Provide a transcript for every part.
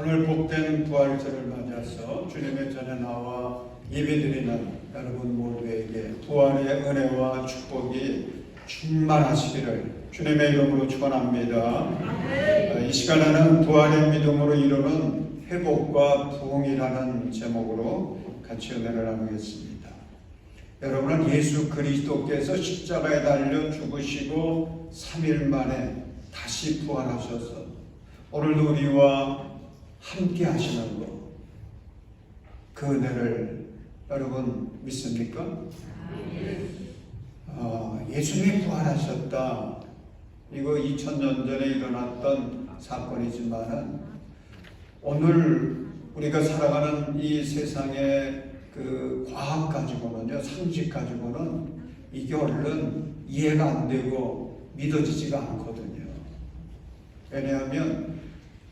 오늘 복된 부활절을 맞아서 주님의 전에 나와 예배드리는 여러분 모두에게 부활의 은혜와 축복이 충만하시기를 주님의 이름으로 축원합니다. 이 시간에는 부활의 믿음으로 이루는 회복과 부흥이라는 제목으로 같이 은혜를 나누겠습니다. 여러분은 예수 그리스도께서 십자가에 달려 죽으시고 3일 만에 다시 부활하셔서 오늘도 우리와 함께 하시는 것, 그 은혜를 여러분 믿습니까? 예수님이 부활하셨다. 이거 2000년 전에 일어났던 사건이지만은 오늘 우리가 살아가는 이 세상의 그 과학 가지고는요, 상식 가지고는 이게 얼른 이해가 안 되고 믿어지지가 않거든요. 왜냐하면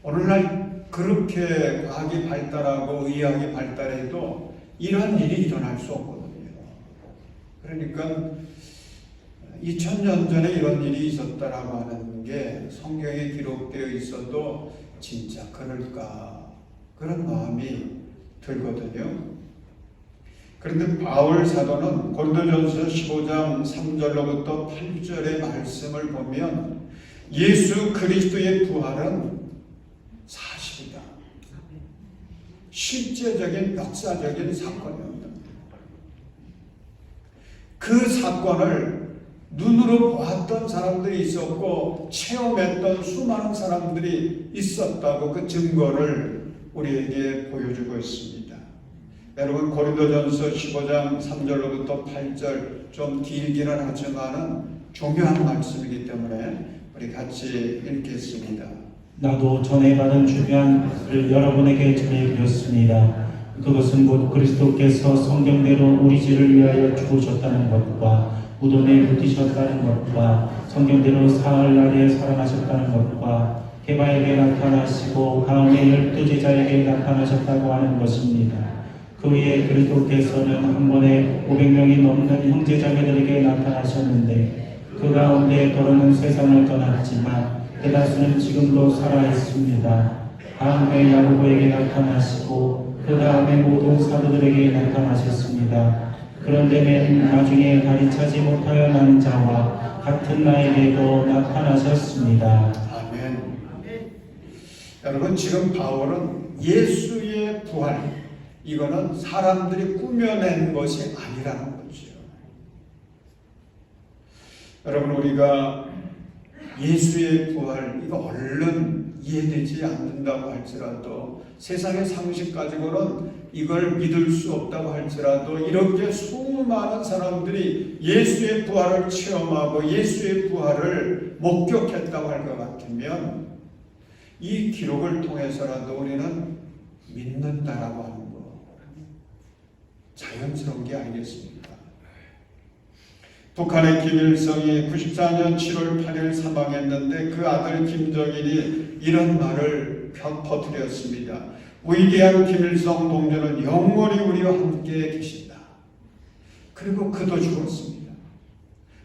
오늘날 그렇게 과학이 발달하고 의학이 발달해도 이런 일이 일어날 수 없거든요. 그러니까 2000년 전에 이런 일이 있었다라고 하는 게 성경에 기록되어 있어도 진짜 그럴까, 그런 마음이 들거든요. 그런데 바울 사도는 고린도전서 15장 3절로부터 8절의 말씀을 보면 예수 그리스도의 부활은 사실이다. 실제적인 역사적인 사건입니다. 그 사건을 눈으로 보았던 사람들이 있었고 체험했던 수많은 사람들이 있었다고 그 증거를 우리에게 보여주고 있습니다. 여러분 고린도전서 15장 3절로부터 8절 좀 길기는 하지만은 중요한 말씀이기 때문에 우리 같이 읽겠습니다. 나도 전에 받은 중요한 것을 여러분에게 전해드렸습니다. 그것은 곧 그리스도께서 성경대로 우리 죄를 위하여 죽으셨다는 것과 무덤에 묻히셨다는 것과 성경대로 사흘날에 살아나셨다는 것과 게바에게 나타나시고 다음에 12제자에게 나타나셨다고 하는 것입니다. 그 위에 그리스도께서는 한 번에 500명이 넘는 형제자매들에게 나타나셨는데 그 가운데 더러는 세상을 떠났지만 대다수는 지금도 살아있습니다. 다음에 야고보에게 나타나시고 그 다음에 모든 사도들에게 나타나셨습니다. 그런데 맨 나중에 다리 차지 못하여 난 자와 같은 나에게도 나타나셨습니다. 아멘. 여러분 지금 바울은 예수의 부활, 이거는 사람들이 꾸며낸 것이 아니라는 거죠. 여러분 우리가 예수의 부활, 이거 얼른 이해되지 않는다고 할지라도 세상의 상식 가지고는 이걸 믿을 수 없다고 할지라도 이렇게 수많은 사람들이 예수의 부활을 체험하고 예수의 부활을 목격했다고 할 것 같으면 이 기록을 통해서라도 우리는 믿는다라고 하는 거 자연스러운 게 아니겠습니까? 북한의 김일성이 94년 7월 8일 사망했는데 그 아들 김정일이 이런 말을 퍼뜨렸습니다. 위대한 김일성 동지는 영원히 우리와 함께 계신다. 그리고 그도 죽었습니다.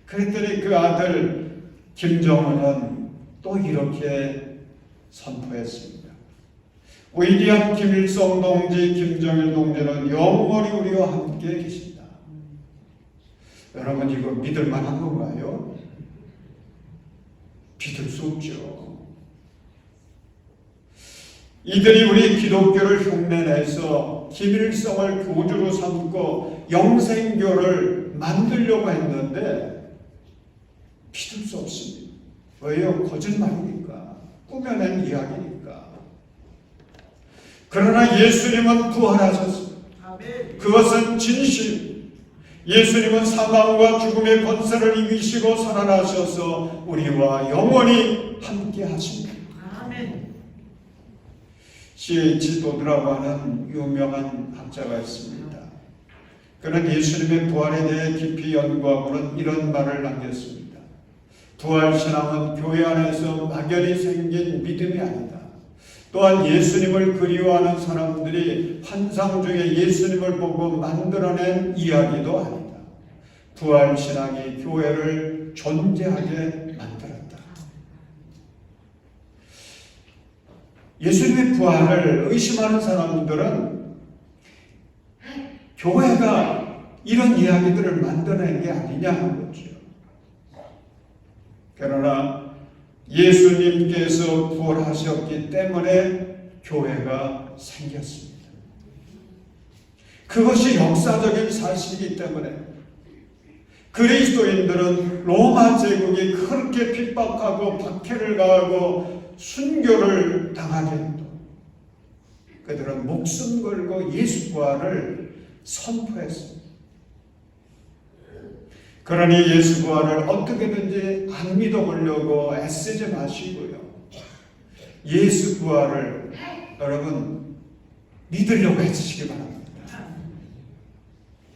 그랬더니 그 아들 김정은은 또 이렇게 선포했습니다. 위대한 김일성 동지, 김정일 동지는 영원히 우리와 함께 계신다. 여러분 이거 믿을 만한 건가요? 믿을 수 없죠. 이들이 우리 기독교를 흉내내서 김일성을 교주로 삼고 영생교를 만들려고 했는데 믿을 수 없습니다. 왜요? 거짓말이니까, 꾸며낸 이야기니까. 그러나 예수님은 부활하셨습니다. 그것은 진실. 예수님은 사망과 죽음의 권세를 이기시고 살아나셔서 우리와 영원히 함께 하십니다. 아멘. C.H. 도드라고 하는 유명한 학자가 있습니다. 그는 예수님의 부활에 대해 깊이 연구하고는 이런 말을 남겼습니다. 부활신앙은 교회 안에서 막연히 생긴 믿음이 아니다. 또한 예수님을 그리워하는 사람들이 환상 중에 예수님을 보고 만들어낸 이야기도 아니다. 부활신앙이 교회를 존재하게 만들었다. 예수님의 부활을 의심하는 사람들은 교회가 이런 이야기들을 만들어낸 게 아니냐는 거죠. 그러나 예수님께서 부활하셨기 때문에 교회가 생겼습니다. 그것이 역사적인 사실이기 때문에 그리스도인들은 로마 제국이 그렇게 핍박하고 박해를 가하고 순교를 당하게도 그들은 목숨 걸고 예수 부활을 선포했습니다. 그러니 예수 부활을 어떻게든지 안 믿어보려고 애쓰지 마시고요. 예수 부활을 여러분 믿으려고 애쓰시기 바랍니다.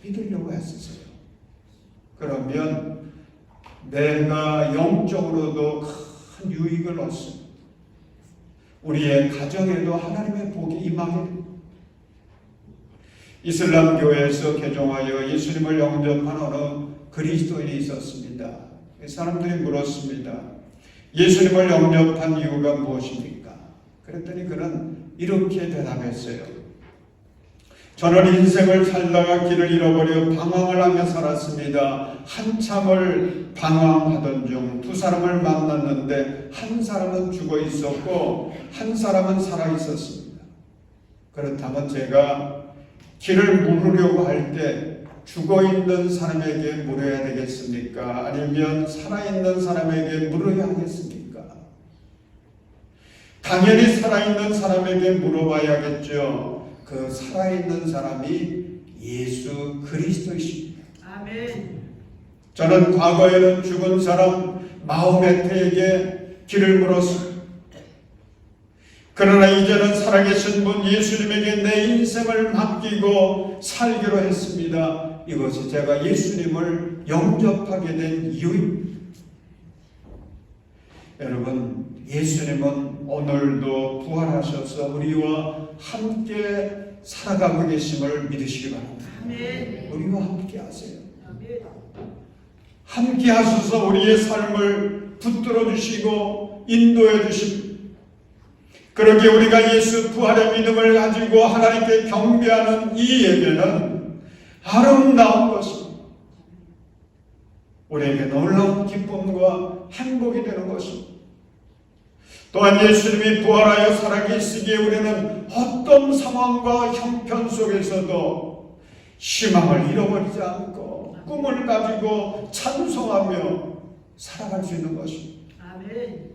믿으려고 애쓰세요. 그러면 내가 영적으로도 큰 유익을 얻습니다. 우리의 가정에도 하나님의 복이 임하게 됩니다. 이슬람 교회에서 개종하여 예수님을 영접한 어느 그리스도인이 있었습니다. 사람들이 물었습니다. 예수님을 영접한 이유가 무엇입니까? 그랬더니 그는 이렇게 대답했어요. 저는 인생을 살다가 길을 잃어버려 방황을 하며 살았습니다. 한참을 방황하던 중 두 사람을 만났는데 한 사람은 죽어 있었고 한 사람은 살아 있었습니다. 그렇다면 제가 길을 물으려고 할 때 죽어있는 사람에게 물어야 되겠습니까? 아니면 살아있는 사람에게 물어야 하겠습니까? 당연히 살아있는 사람에게 물어봐야겠죠. 그 살아있는 사람이 예수 그리스도이십니다. 아멘. 저는 과거에는 죽은 사람 마호메트에게 길을 물었습니다. 그러나 이제는 살아계신 분 예수님에게 내 인생을 맡기고 살기로 했습니다. 이것이 제가 예수님을 영접하게 된 이유입니다. 여러분, 예수님은 오늘도 부활하셔서 우리와 함께 살아가고 계심을 믿으시기 바랍니다. 아멘. 우리와 함께 하세요. 아멘. 함께 하셔서 우리의 삶을 붙들어 주시고 인도해 주십니다. 그러기에 우리가 예수 부활의 믿음을 가지고 하나님께 경배하는 이 예배는 아름다운 것입니다. 우리에게 놀라운 기쁨과 행복이 되는 것입니다. 또한 예수님이 부활하여 살아계시기에 우리는 어떤 상황과 형편 속에서도 희망을 잃어버리지 않고 꿈을 가지고 찬송하며 살아갈 수 있는 것입니다. 아멘.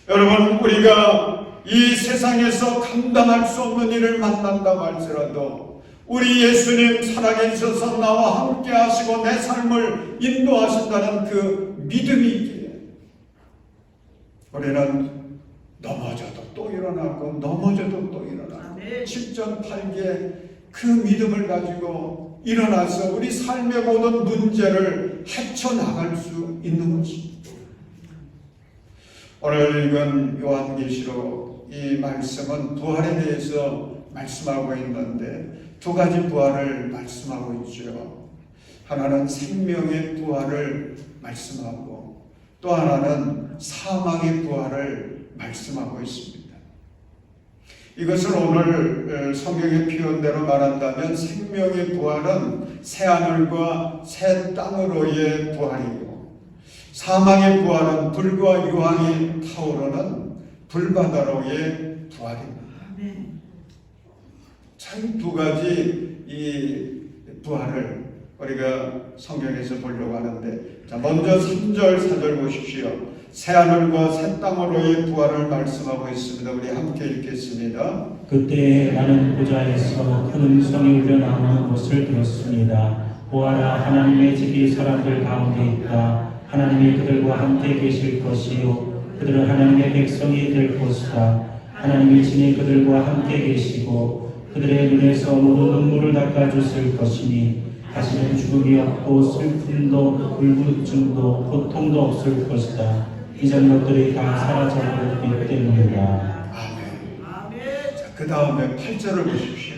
여러분, 우리가 이 세상에서 감당할 수 없는 일을 만난다고 할지라도 우리 예수님 살아계셔서 나와 함께 하시고 내 삶을 인도하신다는 그 믿음이 있기에 우리는 넘어져도 또 일어나고 넘어져도 또 일어나고 십전팔계 그 믿음을 가지고 일어나서 우리 삶의 모든 문제를 헤쳐나갈 수 있는 것입니다. 오늘 읽은 요한계시록 이 말씀은 부활에 대해서 말씀하고 있는데 두 가지 부활을 말씀하고 있죠. 하나는 생명의 부활을 말씀하고 또 하나는 사망의 부활을 말씀하고 있습니다. 이것을 오늘 성경의 표현대로 말한다면 생명의 부활은 새하늘과 새 땅으로의 부활이고 사망의 부활은 불과 유황이 타오르는 불바다로의 부활입니다. 참 두 가지 이 부활을 우리가 성경에서 보려고 하는데, 자, 먼저 3절 4절 보십시오. 새하늘과 새 땅으로의 부활을 말씀하고 있습니다. 우리 함께 읽겠습니다. 그때 나는 보좌에서 큰 음성이 울려나오는 것을 들었습니다. 보아라, 하나님의 집이 사람들 가운데 있다. 하나님이 그들과 함께 계실 것이요 그들은 하나님의 백성이 될 것이다. 하나님이 친히 그들과 함께 계시고 그들의 눈에서 모든 눈물을 닦아주실 것이니 다시는 죽음이 없고 슬픔도 울부짖음도 고통도 없을 것이다. 이전 것들이 다 사라져버렸기 때문이다. 아멘. 자, 그 다음에 8절을 보십시오.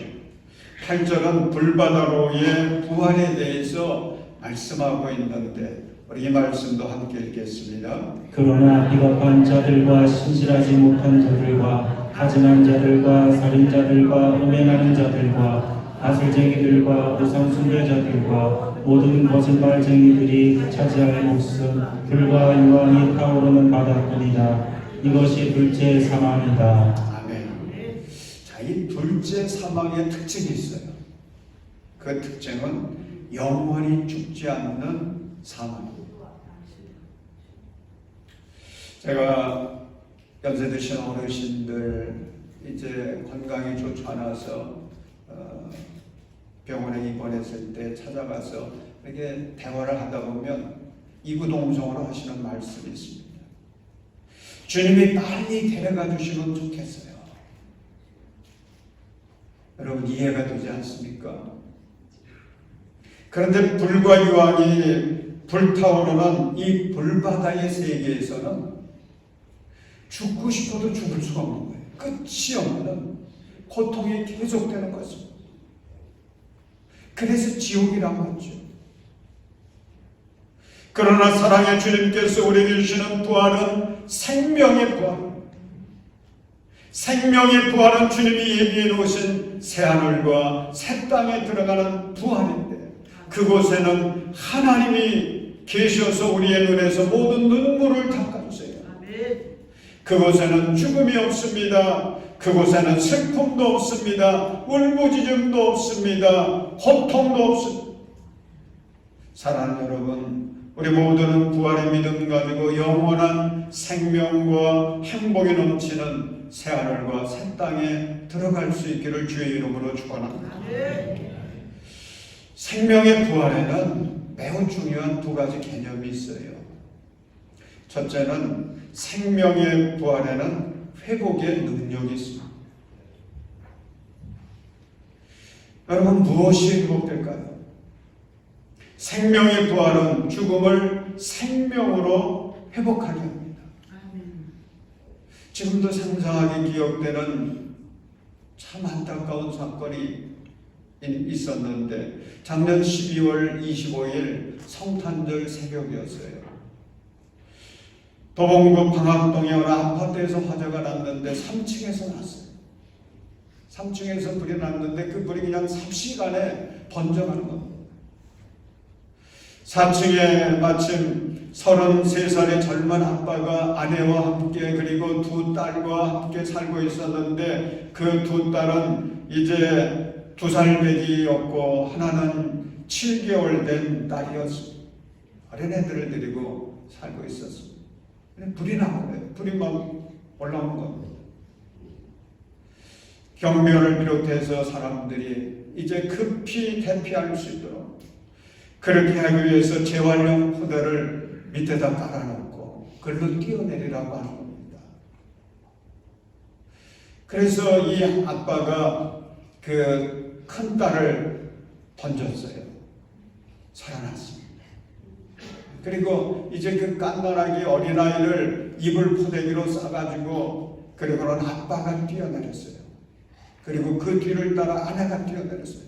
8절은 불바다로의 부활에 대해서 말씀하고 있는데 우리 이 말씀도 함께 읽겠습니다. 그러나 비겁한 자들과 신실하지 못한 자들과 가증한 자들과 살인자들과 음행하는 자들과 아술쟁이들과 우상 숭배자들과 모든 거짓말쟁이들이 차지할 몫은 불과 유황이 타오르는 바다뿐이다. 이것이 둘째 사망이다. 아멘. 자, 이 둘째 사망의 특징이 있어요. 그 특징은 영원히 죽지 않는 사망입니다. 제가 연세 드신 어르신들 이제 건강이 좋지 않아서 병원에 입원했을 때 찾아가서 이렇게 대화를 하다 보면 이구동성으로 하시는 말씀이 있습니다. 주님이 빨리 데려가 주시면 좋겠어요. 여러분 이해가 되지 않습니까? 그런데 불과 유황이 불타오르는 이 불바다의 세계에서는 죽고 싶어도 죽을 수가 없는 거예요. 끝이 없는 고통이 계속되는 것입니다. 그래서 지옥이라고 하죠. 그러나 사랑의 주님께서 우리에게 주시는 부활은 생명의 부활입니다. 생명의 부활은 주님이 예비해 놓으신 새하늘과 새 땅에 들어가는 부활인데 그곳에는 하나님이 계셔서 우리의 눈에서 모든 눈물을 닦아주세요. 그곳에는 죽음이 없습니다. 그곳에는 슬픔도 없습니다. 울부짖음도 없습니다. 고통도 없습니다. 사랑하는 여러분, 우리 모두는 부활의 믿음 가지고 영원한 생명과 행복이 넘치는 새하늘과 새 땅에 들어갈 수 있기를 주의 이름으로 축원합니다. 생명의 부활에는 매우 중요한 두 가지 개념이 있어요. 첫째는 생명의 부활에는 회복의 능력이 있습니다. 여러분 무엇이 회복될까요? 생명의 부활은 죽음을 생명으로 회복하게 합니다. 지금도 상상하게 기억되는 참 안타까운 사건이 있었는데 작년 12월 25일 성탄절 새벽이었어요. 도봉구 방학동의 어느 아파트에서 화재가 났는데 3층에서 났어요. 3층에서 불이 났는데 그 불이 그냥 삽시간에 번져가는 겁니다. 4층에 마침 33살의 젊은 아빠가 아내와 함께 그리고 두 딸과 함께 살고 있었는데 그 두 딸은 이제 2살배기였고 하나는 7개월 된 딸이었습니다. 어린애들을 데리고 살고 있었습니다. 불이 나오네요. 불이 막 올라오는 겁니다. 경비원을 비롯해서 사람들이 이제 급히 대피할 수 있도록 그렇게 하기 위해서 재활용 포대를 밑에다 깔아놓고 그걸로 뛰어내리라고 하는 겁니다. 그래서 이 아빠가 그 큰 딸을 던졌어요. 살아났습니다. 그리고 이제 그 깐난아기 어린아이를 이불 포대기로 싸가지고 그리고는 아빠가 뛰어내렸어요. 그리고 그 뒤를 따라 아내가 뛰어내렸어요.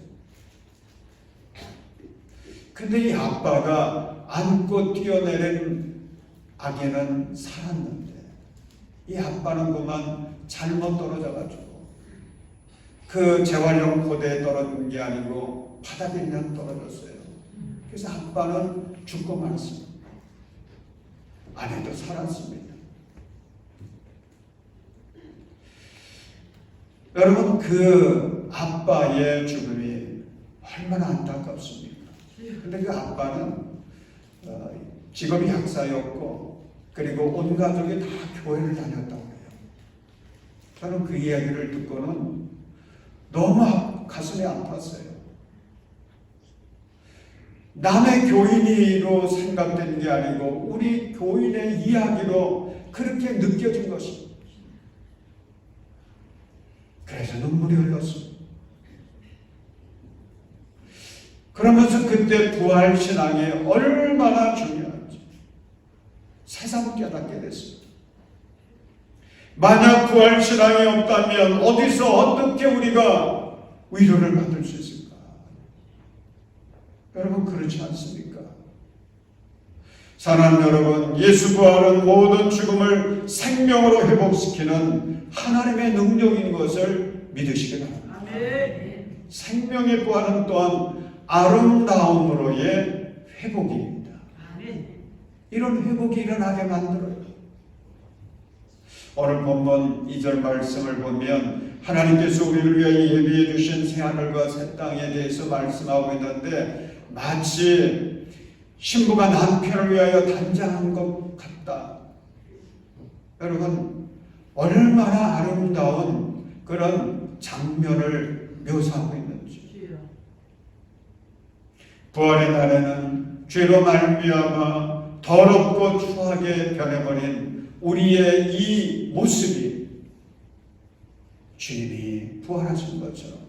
근데 이 아빠가 안고 뛰어내린 아기는 살았는데 이 아빠는 그만 잘못 떨어져가지고 그 재활용 포대에 떨어진 게 아니고 바닥에 그냥 떨어졌어요. 그래서 아빠는 죽고 말았습니다. 아내도 살았습니다. 여러분 그 아빠의 죽음이 얼마나 안타깝습니까? 근데 그 아빠는 직업이 약사였고 그리고 온 가족이 다 교회를 다녔다고 해요. 저는 그 이야기를 듣고는 너무 가슴이 아팠어요. 남의 교인으로 생각된 게 아니고 우리 교인의 이야기로 그렇게 느껴진 것입니다. 그래서 눈물이 흘렀습니다. 그러면서 그때 부활신앙이 얼마나 중요한지 새삼 깨닫게 됐습니다. 만약 부활신앙이 없다면 어디서 어떻게 우리가 위로를 받을 수 있을까? 여러분 그렇지 않습니까? 사랑하는 여러분, 예수 부활은 모든 죽음을 생명으로 회복시키는 하나님의 능력인 것을 믿으시기 바랍니다. 아멘. 생명의 부활은 또한 아름다움으로의 회복입니다. 아멘. 이런 회복이 일어나게 만들어요. 오늘 본문 2절 말씀을 보면 하나님께서 우리를 위하여 예비해 주신 새하늘과 새 땅에 대해서 말씀하고 있는데 마치 신부가 남편을 위하여 단장한 것 같다. 여러분, 얼마나 아름다운 그런 장면을 묘사하고 있는지. 주여. 부활의 날에는 죄로 말미암아 더럽고 추하게 변해버린 우리의 이 모습이 주님이 부활하신 것처럼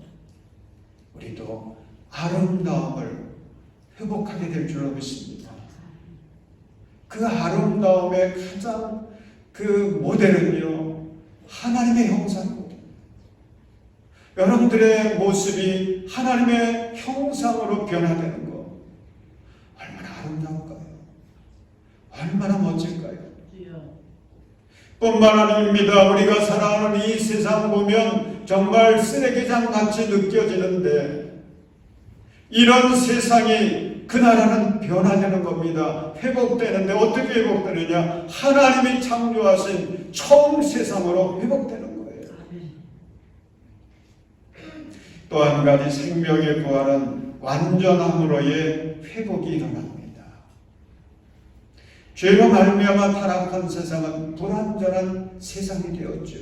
우리도 아름다움을 회복하게 될 줄로 믿습니다. 그 아름다움의 가장 그 모델은요, 하나님의 형상입니다. 여러분들의 모습이 하나님의 형상으로 변화되는 것, 얼마나 아름다울까요? 얼마나 멋질까요? 주여. 뿐만 아닙니다. 우리가 살아가는 이 세상 보면 정말 쓰레기장 같이 느껴지는데 이런 세상이 그날에는 변화되는 겁니다. 회복되는데 어떻게 회복되느냐? 하나님이 창조하신 처음 세상으로 회복되는 거예요. 아멘. 또 한 가지 생명의 부활은 완전함으로의 회복이 일어납니다. 죄로 말미암아 타락한 세상은 불완전한 세상이 되었죠.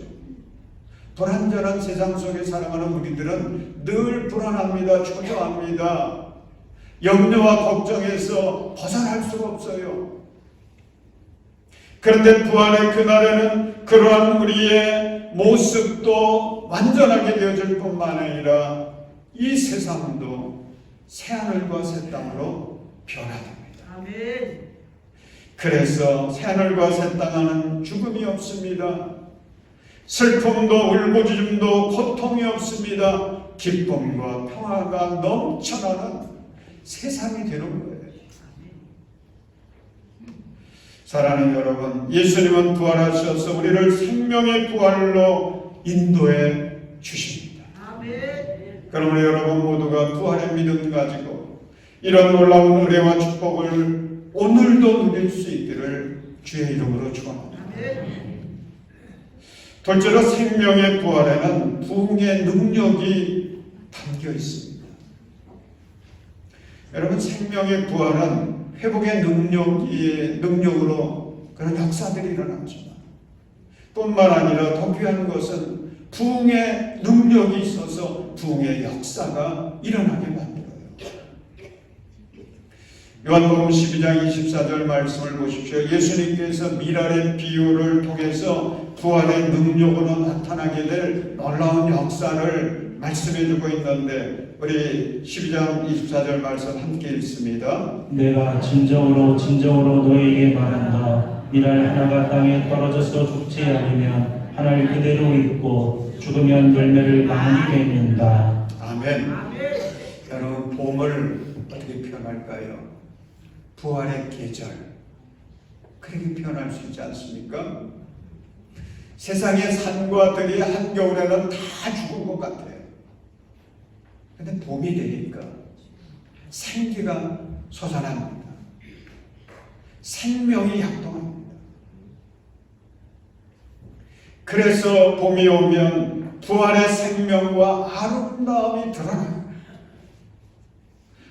불완전한 세상 속에 살아가는 우리들은 늘 불안합니다. 초조합니다. 염려와 걱정에서 벗어날 수가 없어요. 그런데 부활의 그날에는 그러한 우리의 모습도 완전하게 되어질 뿐만 아니라 이 세상도 새하늘과 새 땅으로 변화됩니다. 아멘. 그래서 새하늘과 새 땅에는 죽음이 없습니다. 슬픔도 울부짖음도 고통이 없습니다. 기쁨과 평화가 넘쳐나는 세상이 되는 거예요. 사랑하는 여러분, 예수님은 부활하셔서 우리를 생명의 부활로 인도해 주십니다. 아멘. 그러므로 여러분 모두가 부활의 믿음 가지고 이런 놀라운 은혜와 축복을 오늘도 누릴 수 있기를 주의 이름으로 축원합니다. 아멘. 둘째로 생명의 부활에는 부흥의 능력이 담겨 있습니다. 여러분, 생명의 부활은 회복의 능력으로 그런 역사들이 일어났지만 뿐만 아니라 더 귀한 것은 부흥의 능력이 있어서 부흥의 역사가 일어나게 만들어요. 요한복음 12장 24절 말씀을 보십시오. 예수님께서 미랄의 비유를 통해서 부활의 능력으로 나타나게 될 놀라운 역사를 말씀해 주고 있는데 우리 12장 24절 말씀 함께 읽습니다. 내가 진정으로 너희에게 말한다. 미랄 하나가 땅에 떨어져서 죽지 않으면 하늘 그대로 있고 죽으면 열매를 많이 맺는다. 아멘. 아멘. 여러분, 봄을 어떻게 표현할까요? 부활의 계절, 그렇게 표현할 수 있지 않습니까? 세상의 산과 들이 한겨울에는 다 죽은 것 같아요. 근데 봄이 되니까 생기가 솟아납니다. 생명이 약동합니다. 그래서 봄이 오면 부활의 생명과 아름다움이 드러나요.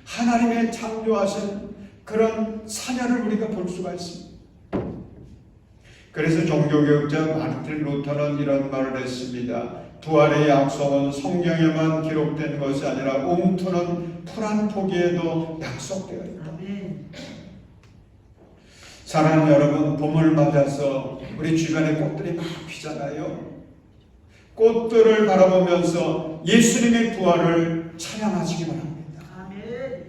하나님의 창조하신 그런 사냐를 우리가 볼 수가 있습니다. 그래서 종교개혁자 마르틴 루터는 이런 말을 했습니다. 부활의 약속은 성경에만 기록된 것이 아니라 움트는 푸른 토기에도 약속되어 있다. 아멘. 사랑하는 여러분, 봄을 맞아서 우리 주변에 꽃들이 막 피잖아요. 꽃들을 바라보면서 예수님의 부활을 찬양하시기 바랍니다. 아멘.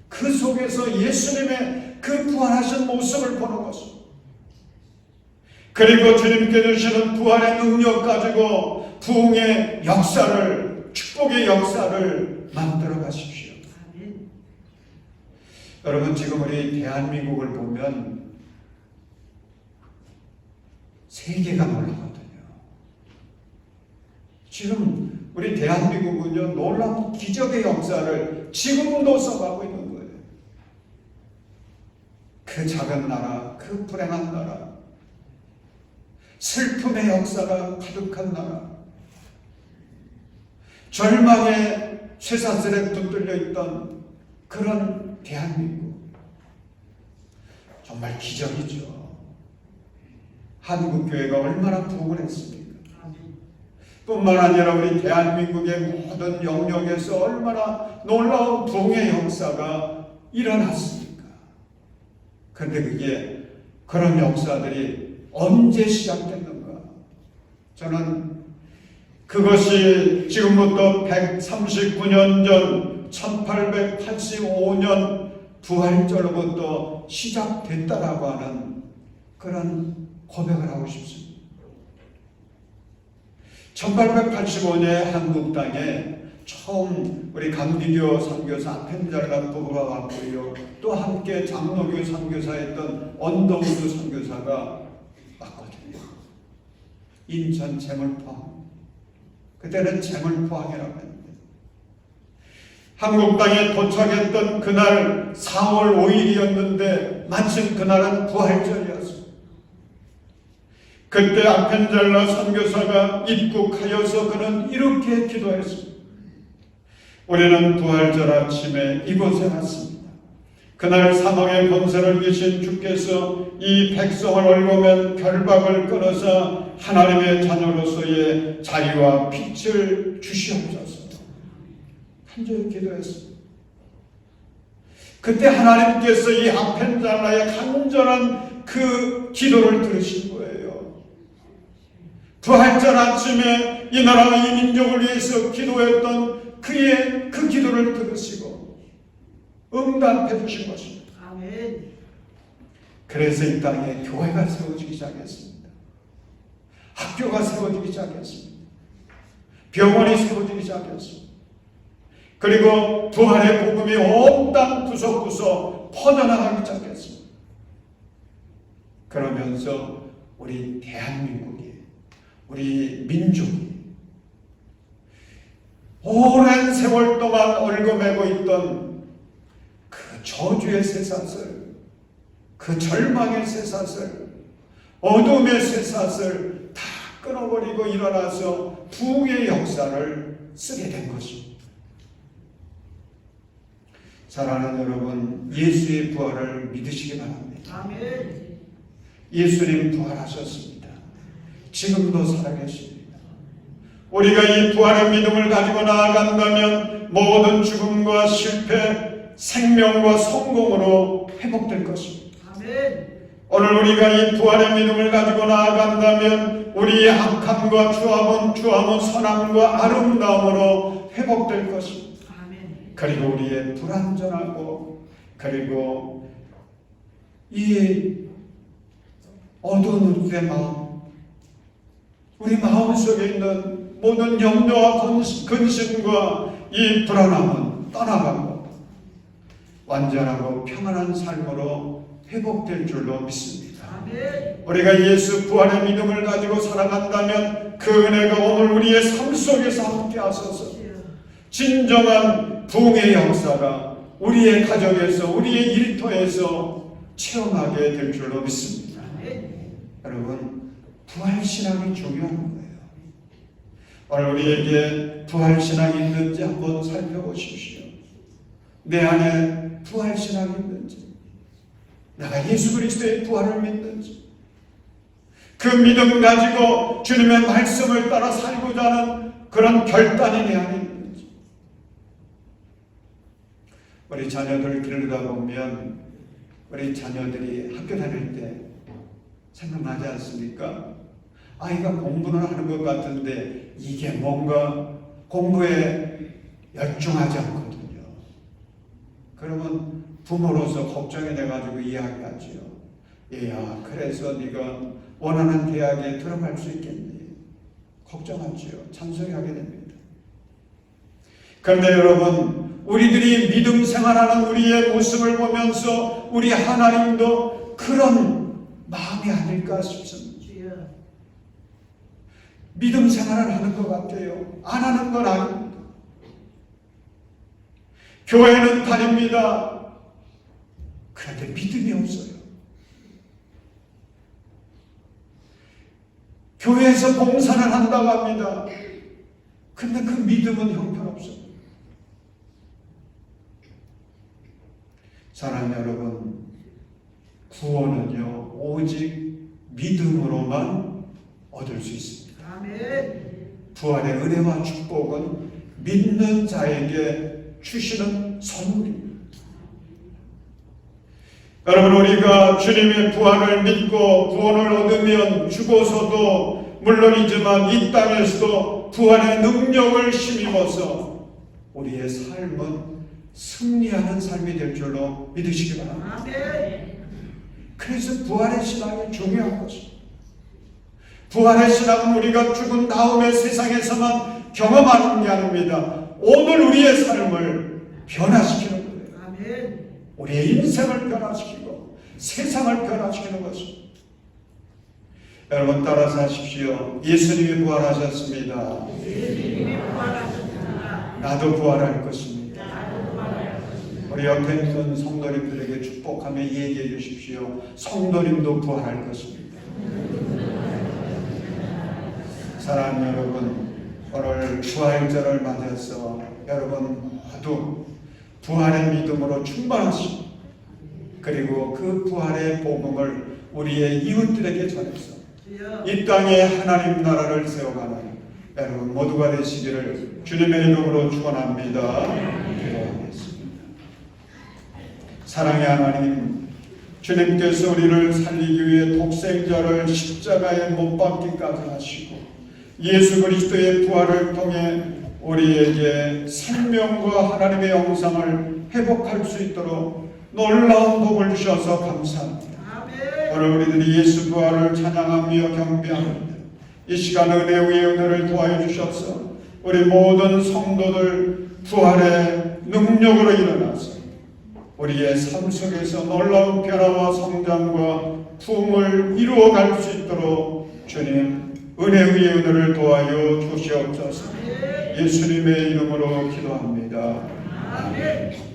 그 속에서 예수님의 그 부활하신 모습을 보는 것입니다. 그리고 주님께 주시는 부활의 능력 가지고 부흥의 역사를, 축복의 역사를 만들어 가십시오. 아멘. 여러분, 지금 우리 대한민국을 보면 세계가 놀라거든요. 지금 우리 대한민국은요, 놀라운 기적의 역사를 지금도 써가고 있는 거예요. 그 작은 나라, 그 불행한 나라, 슬픔의 역사가 가득한 나라, 절망의 쇠사슬에 붙들려 있던 그런 대한민국, 정말 기적이죠. 한국교회가 얼마나 부흥을 했습니까? 뿐만 아니라 우리 대한민국의 모든 영역에서 얼마나 놀라운 부흥의 역사가 일어났습니까? 그런데 그게 그런 역사들이 언제 시작됐는가? 저는 그것이 지금부터 139년 전 1885년 부활절로부터 시작됐다라고 하는 그런 고백을 하고 싶습니다. 1885년에 한국 땅에 처음 우리 감리교 선교사 아펜잘라 부부가 왔고요. 또 함께 장로교 선교사였던 언더우드 선교사가 왔거든요. 인천 제물포항. 그때는 제물포항이라고 했는데 한국 땅에 도착했던 그날 4월 5일이었는데 마침 그날은 부활절이었습니다. 그때 아펜젤라 선교사가 입국하여서 그는 이렇게 기도했습니다. 우리는 부활절 아침에 이곳에 왔습니다. 그날 사망의 권세를 주신 주께서 이 백성을 얽으면 결박을 끊어서 하나님의 자녀로서의 자유와 빛을 주시옵소서. 간절히 기도했습니다. 그때 하나님께서 이 아펜젤라의 간절한 그 기도를 들으신 거예요. 부활절 아침에 이 나라와 이 민족을 위해서 기도했던 그의 그 기도를 들으시고 응답해 주신 것입니다. 아멘. 그래서 이 땅에 교회가 세워지기 시작했습니다. 학교가 세워지기 시작했습니다. 병원이 세워지기 시작했습니다. 그리고 부활의 복음이 온 땅 구석구석 퍼져나가기 시작했습니다. 그러면서 우리 대한민국이, 우리 민족이 오랜 세월 동안 얽어매고 있던 그 저주의 쇠사슬, 그 절망의 쇠사슬, 어둠의 쇠사슬 다 끊어버리고 일어나서 부흥의 역사를 쓰게 된 것입니다. 사랑하는 여러분, 예수의 부활을 믿으시기 바랍니다. 아멘. 예수님 부활하셨습니다. 지금도 살아계십니다. 우리가 이 부활의 믿음을 가지고 나아간다면 모든 죽음과 실패, 생명과 성공으로 회복될 것입니다. 아멘. 오늘 우리가 이 부활의 믿음을 가지고 나아간다면 우리의 악함과 추함은 선함과 아름다움으로 회복될 것입니다. 아멘. 그리고 우리의 불완전하고 그리고 이 어두운 우리의 마음, 우리 마음속에 있는 모든 염려와 근심과 이 불안함은 떠나가고 완전하고 평안한 삶으로 회복될 줄로 믿습니다. 아멘. 우리가 예수 부활의 믿음을 가지고 살아간다면 그 은혜가 오늘 우리의 삶 속에서 함께 하소서. 진정한 부흥의 역사가 우리의 가정에서, 우리의 일터에서 체험하게 될 줄로 믿습니다. 아멘. 여러분, 부활신앙이 중요한 거예요. 오늘 우리에게 부활신앙이 있는지 한번 살펴보십시오. 내 안에 부활신앙이 있는지, 내가 예수 그리스도의 부활을 믿는지, 그 믿음 가지고 주님의 말씀을 따라 살고자 하는 그런 결단이 내 안에 있는지. 우리 자녀들 기르다 보면 우리 자녀들이 학교 다닐 때 생각나지 않습니까? 아이가 공부는 하는 것 같은데 이게 뭔가 공부에 열중하지 않거든요. 그러면 부모로서 걱정이 돼가지고 이야기하지요. 얘야, 그래서 네가 원하는 대학에 들어갈 수 있겠니? 걱정하지요. 찬성하게 됩니다. 그런데 여러분, 우리들이 믿음 생활하는 우리의 모습을 보면서 우리 하나님도 그런 마음이 아닐까 싶습니다. 믿음 생활을 하는 것 같아요. 안 하는 건 아닙니다. 교회는 다닙니다. 그런데 믿음이 없어요. 교회에서 봉사를 한다고 합니다. 근데 그 믿음은 형편없어요. 사랑하는 여러분, 구원은요 오직 믿음으로만 얻을 수 있습니다. 아멘. 부활의 은혜와 축복은 믿는 자에게 주시는 선물입니다. 여러분, 우리가 주님의 부활을 믿고 구원을 얻으면 죽어서도 물론이지만 이 땅에서도 부활의 능력을 힘입어서 우리의 삶은 승리하는 삶이 될 줄로 믿으시기 바랍니다. 아멘. 그래서 부활의 신앙이 중요한 것입니다. 부활의 신앙은 우리가 죽은 다음에 세상에서만 경험하는 게 아닙니다. 오늘 우리의 삶을 변화시키는 거예요. 아멘. 우리의 인생을 변화시키고 세상을 변화시키는 것입니다. 여러분 따라서 하십시오. 예수님이 부활하셨습니다. 예수님이 부활하셨습니다. 나도 부활할 것입니다. 나도 부활할 것입니다. 우리 옆에 있는 성도님들에게 축복하며 얘기해 주십시오. 성도님도 부활할 것입니다. 사랑하는 여러분, 오늘 부활절을 맞아서 여러분 모두 부활의 믿음으로 충만하시고 그리고 그 부활의 복음을 우리의 이웃들에게 전해서 주여. 이 땅에 하나님 나라를 세워가는 여러분 모두가 되시기를 주님의 이름으로 축원합니다. 기도하겠습니다. 사랑의 하나님, 주님께서 우리를 살리기 위해 독생자를 십자가에 못 박기까지 하시고 예수 그리스도의 부활을 통해 우리에게 생명과 하나님의 영상을 회복할 수 있도록 놀라운 복을 주셔서 감사합니다. 아멘. 오늘 우리들이 예수 부활을 찬양하며 경배합니다. 이 시간 은혜 위에 은혜를 도와여 주셔서 우리 모든 성도들 부활의 능력으로 일어나서 우리의 삶 속에서 놀라운 변화와 성장과 부흥을 이루어갈 수 있도록 주님 은혜 위에 은혜를 도와여 주시옵소서. 예수님의 이름으로 기도합니다. 아멘.